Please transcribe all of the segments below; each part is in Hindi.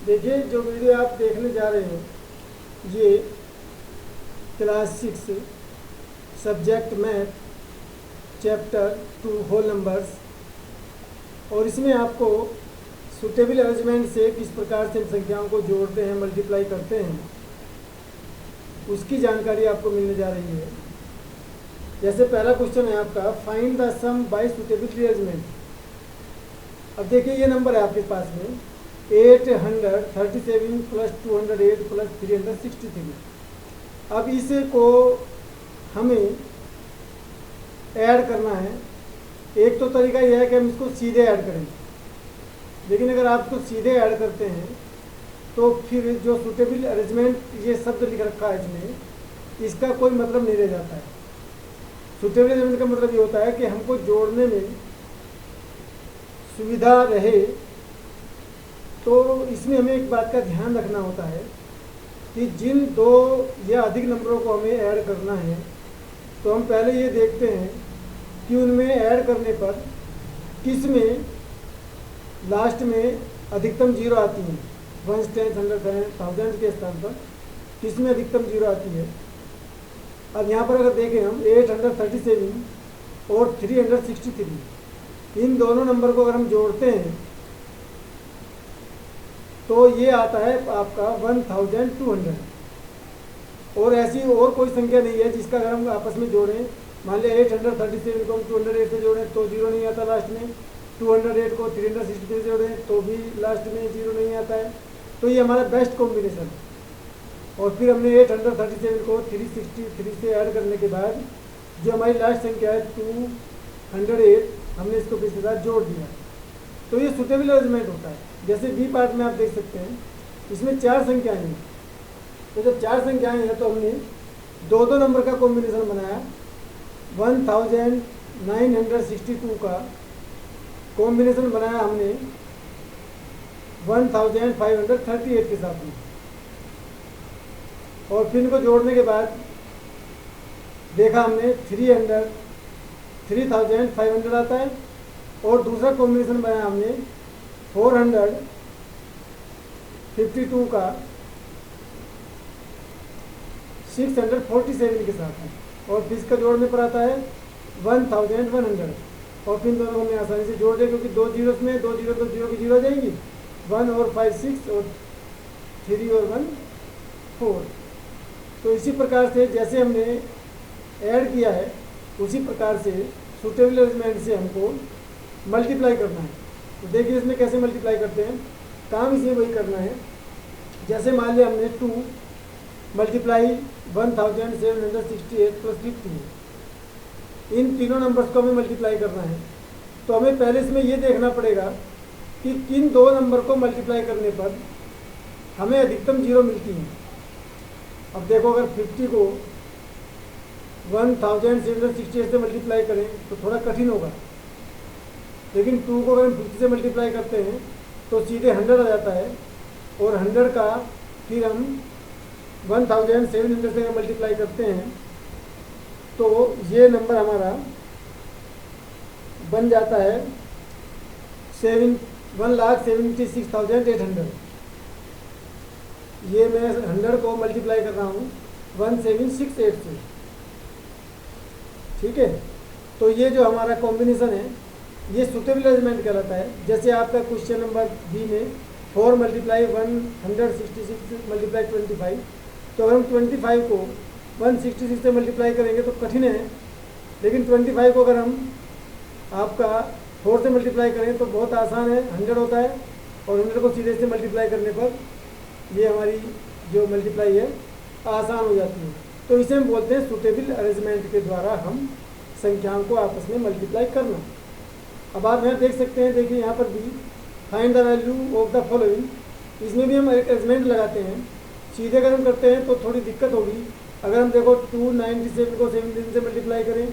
देखिए, जो वीडियो आप देखने जा रहे हैं ये class 6 subject math chapter 2 whole numbers, और इसमें आपको सुटेबल अरेंजमेंट से किस प्रकार से संख्याओं को जोड़ते हैं, मल्टीप्लाई करते हैं, उसकी जानकारी आपको मिलने जा रही है। जैसे पहला क्वेश्चन है आपका, find the sum by suitable arrangement. अब देखिए, ये नंबर है आपके पास में 837 प्लस 208 प्लस 363। अब इसको हमें ऐड करना है। एक तो तरीका यह है कि हम इसको सीधे ऐड करें, लेकिन अगर आप इसको सीधे ऐड करते हैं तो फिर जो सुटेबल अरेंजमेंट ये शब्द लिख रखा है इसमें, इसका कोई मतलब नहीं रह जाता है। सुटेबल अरेंजमेंट का मतलब ये होता है कि हमको जोड़ने में सुविधा रहे। तो इसमें हमें एक बात का ध्यान रखना होता है कि जिन दो या अधिक नंबरों को हमें ऐड करना है, तो हम पहले ये देखते हैं कि उनमें ऐड करने पर किस में लास्ट में अधिकतम जीरो आती है। 1, 10, 100, 1000 के स्थान पर किस में अधिकतम जीरो आती है। अब यहाँ पर अगर देखें हम 837 और 363, इन दोनों नंबर को अगर हम जोड़ते हैं तो ये आता है आपका 1200। और ऐसी और कोई संख्या नहीं है जिसका अगर हम आपस में जोड़ें, मान लिया 837 को हम 208 से जोड़ें तो जीरो नहीं आता लास्ट में, 208 को 363 से जोड़ें तो भी लास्ट में जीरो नहीं आता है। तो ये हमारा बेस्ट कॉम्बिनेशन। और फिर हमने 837 को 363 से ऐड करने के बाद जो हमारी लास्ट संख्या है 208, हमने इसको किसके साथ जोड़ दिया। तो ये सुटेबल अरेंजमेंट होता है। जैसे बी पार्ट में आप देख सकते हैं, इसमें 4 संख्याएं हैं। तो जब 4 संख्याएं हैं तो हमने दो नंबर का कॉम्बिनेशन बनाया। 1962 का कॉम्बिनेशन बनाया हमने 1538 के साथ में। और फिर इनको जोड़ने के बाद देखा हमने 3500 आता है। और दूसरा कॉम्बिनेशन बनाया हमने 452 का 647 के साथ में। और फिर इसका जोड़ने पर आता है 1100। और फिर दोनों हमने आसानी से जोड़ दिया, क्योंकि दो जीरो में दो जीरो तो जीरो की जीरो जाएंगी। 1 और 5 6 और 3 और 1 4। तो इसी प्रकार से जैसे हमने ऐड किया है उसी प्रकार से सुटेबल अरेंजमेंट से हमको मल्टीप्लाई करना है। तो देखिए इसमें कैसे मल्टीप्लाई करते हैं, काम इसमें वही करना है। जैसे मान लिया हमने 2 मल्टीप्लाई 1768 प्लस 50, इन तीनों नंबर्स को हमें मल्टीप्लाई करना है। तो हमें पहले इसमें ये देखना पड़ेगा कि किन दो नंबर को मल्टीप्लाई करने पर हमें अधिकतम जीरो मिलती है। अब देखो, अगर 50 को 1768 से मल्टीप्लाई करें तो थोड़ा कठिन होगा, लेकिन 2 को अगर हम 50 से मल्टीप्लाई करते हैं तो सीधे 100 आ जाता है। और 100 का फिर हम 1700 से मल्टीप्लाई करते हैं तो ये नंबर हमारा बन जाता है 1,76,800। ये मैं 100 को मल्टीप्लाई कर रहा हूँ 1768 से। ठीक है, तो ये जो हमारा कॉम्बिनेशन है ये सुटेबल अरेंजमेंट कहलाता है। जैसे आपका क्वेश्चन नंबर बी में 4 मल्टीप्लाई 166 मल्टीप्लाई 25, तो अगर हम 25 को 166 से मल्टीप्लाई करेंगे तो कठिन है, लेकिन 25 को अगर हम आपका 4 से मल्टीप्लाई करें तो बहुत आसान है, 100 होता है। और 100 को सीधे से मल्टीप्लाई करने पर ये हमारी जो मल्टीप्लाई है आसान हो जाती है। तो इसे हम बोलते हैं सुटेबल अरेंजमेंट के द्वारा हम संख्याओं को आपस में मल्टीप्लाई करना। अब आप यहाँ देख सकते हैं, देखिए यहाँ पर भी find the value of the following, इसमें भी हम एक अरेंजमेंट लगाते हैं। सीधे अगर हम करते हैं तो थोड़ी दिक्कत होगी। अगर हम देखो 297 को 17 से मल्टीप्लाई करें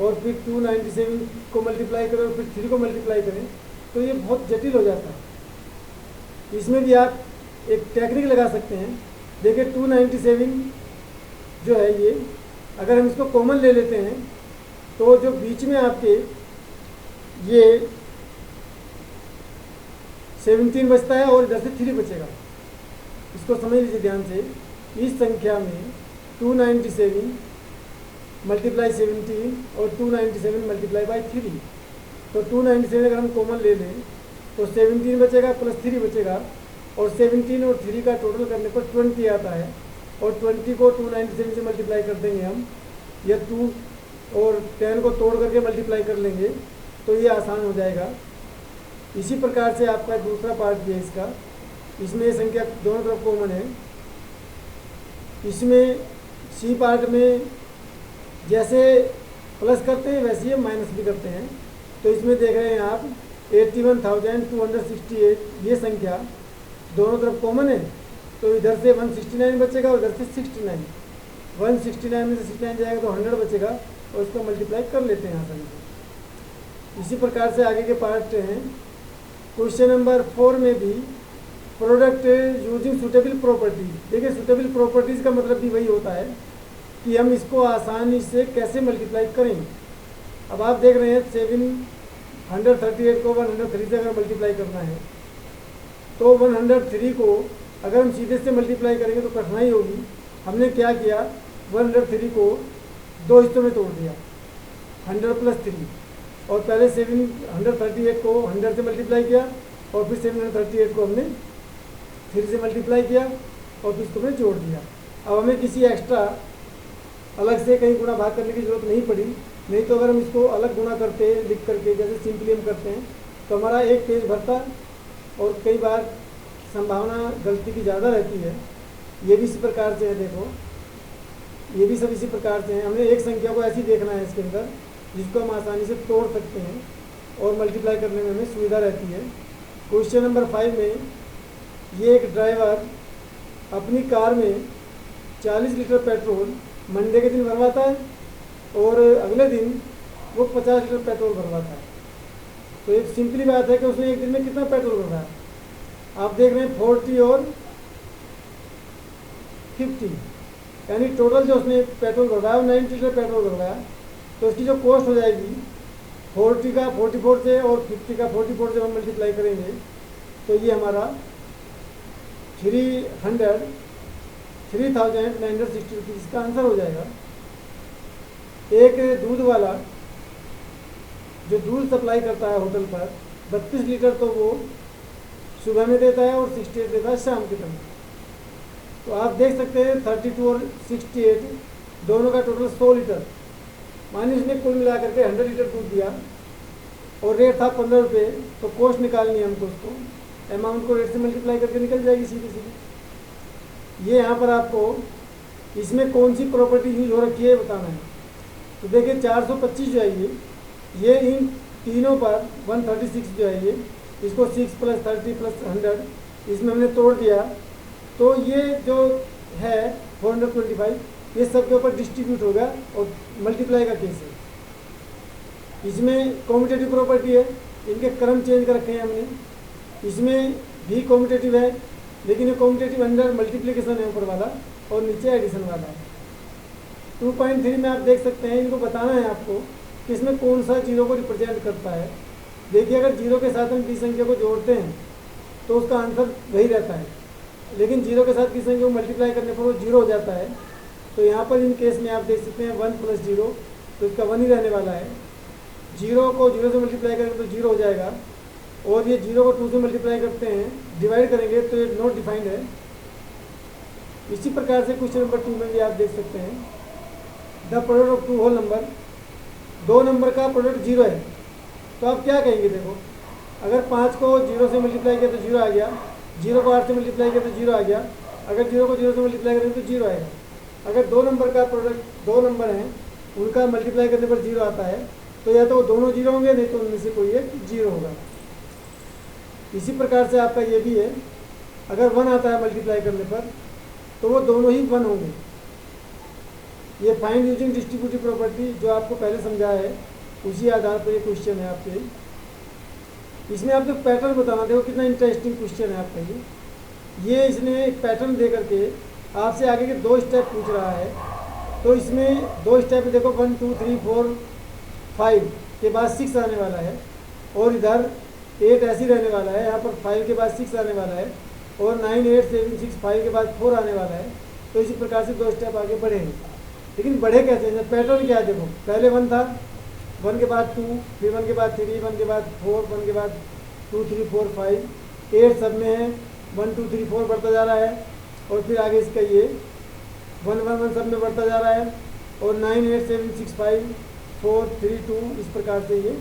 और फिर 297 को मल्टीप्लाई करें और फिर 3 को मल्टीप्लाई करें तो ये बहुत जटिल हो जाता है। इसमें भी आप एक टेक्निक लगा सकते हैं। देखिए 297 जो है ये, अगर हम इसको कॉमन ले लेते हैं तो जो बीच में आपके ये 17 बचता है और इधर से 3 बचेगा। इसको समझ लीजिए ध्यान से। इस संख्या में 297 मल्टीप्लाई 17 और 297 मल्टीप्लाई बाई 3। तो 297 अगर हम कॉमन ले लें तो 17 बचेगा प्लस 3 बचेगा, और 17 और 3 का टोटल करने पर 20 आता है, और 20 को 297 से मल्टीप्लाई कर देंगे हम, या 2 और 10 को तोड़ करके मल्टीप्लाई कर लेंगे तो ये आसान हो जाएगा। इसी प्रकार से आपका दूसरा पार्ट भी है इसका, इसमें ये संख्या दोनों तरफ कॉमन है। इसमें सी पार्ट में जैसे प्लस करते हैं वैसे ही माइनस भी करते हैं। तो इसमें देख रहे हैं आप 81,268 ये संख्या दोनों तरफ कॉमन है, तो इधर से 169 बचेगा और इधर से 69। 169 में से 69 जाएगा तो 100 बचेगा, और इसको मल्टीप्लाई कर लेते हैं आसानी से। इसी प्रकार से आगे के पार्ट हैं। क्वेश्चन नंबर 4 में भी प्रोडक्ट यूजिंग सूटेबल प्रॉपर्टीज। देखिए सूटेबल प्रॉपर्टीज़ का मतलब भी वही होता है कि हम इसको आसानी से कैसे मल्टीप्लाई करें। अब आप देख रहे हैं 738 को 103 से अगर मल्टीप्लाई करना है तो 103 को अगर हम सीधे से मल्टीप्लाई करेंगे तो कठिनाई होगी। हमने क्या किया, 103 को 2 हिस्सों में तोड़ दिया, 100 प्लस 3, और पहले 738 को 100 से मल्टीप्लाई किया और फिर 738 को हमने 3 से मल्टीप्लाई किया और फिर इसको हमने जोड़ दिया। अब हमें किसी एक्स्ट्रा अलग से कहीं गुणा भाग करने की ज़रूरत नहीं पड़ी, नहीं तो अगर हम इसको अलग गुणा करते लिख करके जैसे सिंपली हम करते हैं तो हमारा एक पेज भरता, और कई बार संभावना गलती की ज़्यादा रहती है। ये भी इसी प्रकार से है, देखो ये भी सब इसी प्रकार से हैं। हमने एक संख्या को ऐसी देखना है इसके अंदर जिसको हम आसानी से तोड़ सकते हैं और मल्टीप्लाई करने में हमें सुविधा रहती है। क्वेश्चन नंबर 5 में ये एक ड्राइवर अपनी कार में 40 लीटर पेट्रोल मंडे के दिन भरवाता है और अगले दिन वो 50 लीटर पेट्रोल भरवाता है। तो एक सिंपली बात है कि उसने एक दिन में कितना पेट्रोल भरवाया। आप देख रहे हैं 40 और 50, यानी टोटल जो उसने पेट्रोल भरवाया 90 लीटर पेट्रोल भरवाया। तो इसकी जो कॉस्ट हो जाएगी 40 का 44 से और 50 का 44 से हम मल्टीप्लाई करेंगे तो ये हमारा 3,960 रुपीज़ इसका आंसर हो जाएगा। एक दूध वाला जो दूध सप्लाई करता है होटल पर 32 लीटर तो वो सुबह में देता है और 68 देता है शाम के टाइम। तो आप देख सकते हैं 32 और 68 दोनों का टोटल 100 लीटर, मानिए उसने कुल मिला करके 100 लीटर दूध दिया और रेट था 15 रुपये। तो कॉस्ट निकालनी है हमको, उसको अमाउंट को रेट से मल्टीप्लाई करके निकल जाएगी सीधी सीधी। ये यहाँ पर आपको इसमें कौन सी प्रॉपर्टी यूज हो रखी है बताना है। तो देखिए 425 जो है ये इन तीनों पर 136 जो है ये, इसको 6 प्लस 30 प्लस 100 इसमें हमने तोड़ दिया तो ये जो है 425 ये सब के ऊपर डिस्ट्रीब्यूट होगा और मल्टीप्लाई का केस है। इसमें कॉम्यूटेटिव प्रॉपर्टी है, इनके क्रम चेंज कर रखे हैं हमने। इसमें भी कॉम्यूटेटिव है लेकिन ये कॉम्यूटेटिव अंडर मल्टीप्लिकेशन है ऊपर वाला और नीचे एडिशन वाला है। 2.3 में आप देख सकते हैं, इनको बताना है आपको कि इसमें कौन सा जीरो को रिप्रेजेंट करता है। देखिए अगर जीरो के साथ हम किसी संख्या को जोड़ते हैं तो उसका आंसर वही रहता है, लेकिन जीरो के साथ किसी संख्या को मल्टीप्लाई करने पर वो जीरो हो जाता है। तो यहाँ पर इन केस में आप देख सकते हैं 1 प्लस 0 तो इसका 1 ही रहने वाला है। जीरो को जीरो से मल्टीप्लाई करेंगे तो जीरो हो जाएगा, और ये जीरो को 2 से मल्टीप्लाई करते हैं डिवाइड करेंगे तो ये नॉट डिफाइंड है। इसी प्रकार से क्वेश्चन नंबर 2 में भी आप देख सकते हैं the product of 2 whole number, 2 number का प्रोडक्ट 0 है। तो आप क्या कहेंगे, देखो अगर 5 को 0 से मल्टीप्लाई किया तो 0 आ गया, 0 को 8 से मल्टीप्लाई किया तो 0 आ गया, अगर 0 को 0 से मल्टीप्लाई करेंगे तो 0 आएगा। अगर 2 नंबर का प्रोडक्ट 2 नंबर हैं उनका मल्टीप्लाई करने पर 0 आता है तो या तो वो दोनों 0 होंगे, नहीं तो उनमें से कोई एक 0 होगा। इसी प्रकार से आपका ये भी है, अगर 1 आता है मल्टीप्लाई करने पर तो वो दोनों ही 1 होंगे। ये फाइंड यूजिंग डिस्ट्रीब्यूटिव प्रॉपर्टी जो आपको पहले समझाया है उसी आधार पर ये क्वेश्चन है आपके। इसमें आपको पैटर्न बताना, देखो कितना इंटरेस्टिंग क्वेश्चन है आपका ये इसने एक पैटर्न दे करके आपसे आगे के 2 स्टेप पूछ रहा है। तो इसमें 2 स्टेप देखो 1 2 3 4 5 के बाद 6 आने वाला है, और इधर 8 ऐसे ही रहने वाला है, यहाँ पर 5 के बाद 6 आने वाला है और 9 8 7 6 5 के बाद 4 आने वाला है। तो इसी प्रकार से 2 स्टेप आगे बढ़ेंगे। लेकिन बढ़े कैसे हैं, पैटर्न क्या है देखो, पहले 1 था, 1 के बाद 2, फिर 1 के बाद 3, 1 के बाद 4, 1 के बाद 2 3 4 5, 8 सब में है, 1 2 3 4 बढ़ता जा रहा है और फिर आगे इसका ये 1 1 1 सब में बढ़ता जा रहा है और 9 8 7 6 5 4 3 2 इस प्रकार से ये।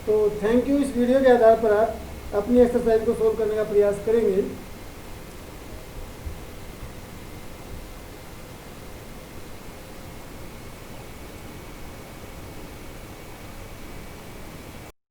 तो थैंक यू। इस वीडियो के आधार पर आप अपनी एक्सरसाइज को सोल्व करने का प्रयास करेंगे।